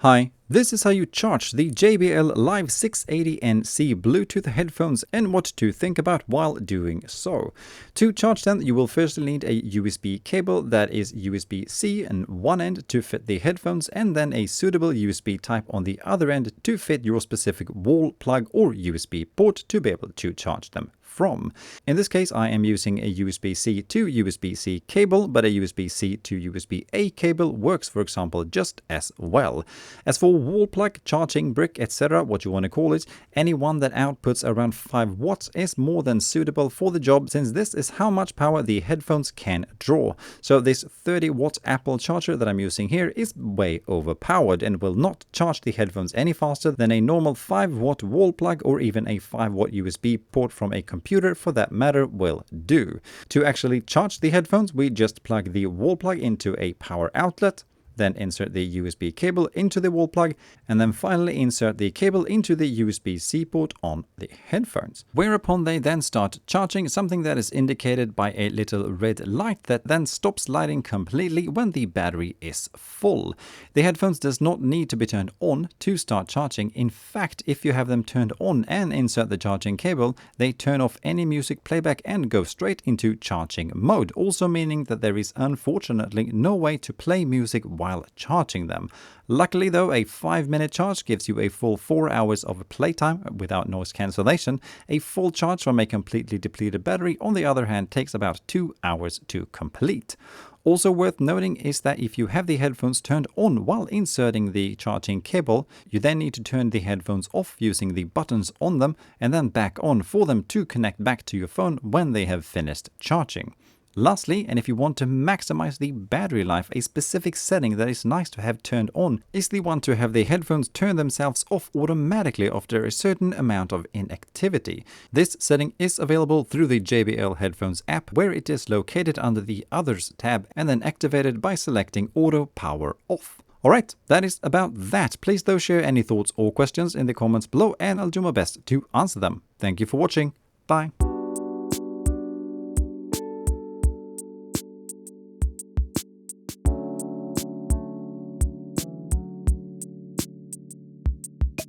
Hi, this is how you charge the JBL Live 680NC Bluetooth headphones and what to think about while doing so. To charge them, you will firstly need a USB cable that is USB-C on one end to fit the headphones, and then a suitable USB type on the other end to fit your specific wall plug or USB port to be able to charge them from. In this case, I am using a USB-C to USB-C cable, but a USB-C to USB-A cable works, for example, just as well. As for wall plug, charging brick, etc., what you want to call it, any one that outputs around 5 watts is more than suitable for the job, since this is how much power the headphones can draw. So this 30-watt Apple charger that I'm using here is way overpowered and will not charge the headphones any faster than a normal 5-watt wall plug or even a 5-watt USB port from a computer for that matter will do. To actually charge the headphones, we just plug the wall plug into a power outlet, then insert the USB cable into the wall plug, and then finally insert the cable into the USB-C port on the headphones. Whereupon they then start charging, something that is indicated by a little red light that then stops lighting completely when the battery is full. The headphones does not need to be turned on to start charging. In fact, if you have them turned on and insert the charging cable, they turn off any music playback and go straight into charging mode, also meaning that there is unfortunately no way to play music while charging them. Luckily though, a 5-minute charge gives you a full 4 hours of playtime without noise cancellation. A full charge from a completely depleted battery, on the other hand, takes about 2 hours to complete. Also worth noting is that if you have the headphones turned on while inserting the charging cable, you then need to turn the headphones off using the buttons on them and then back on for them to connect back to your phone when they have finished charging. Lastly, and if you want to maximize the battery life, a specific setting that is nice to have turned on is the one to have the headphones turn themselves off automatically after a certain amount of inactivity. This setting is available through the JBL headphones app, where it is located under the Others tab and then activated by selecting Auto Power Off. Alright, that is about that. Please do share any thoughts or questions in the comments below and I'll do my best to answer them. Thank you for watching. Bye.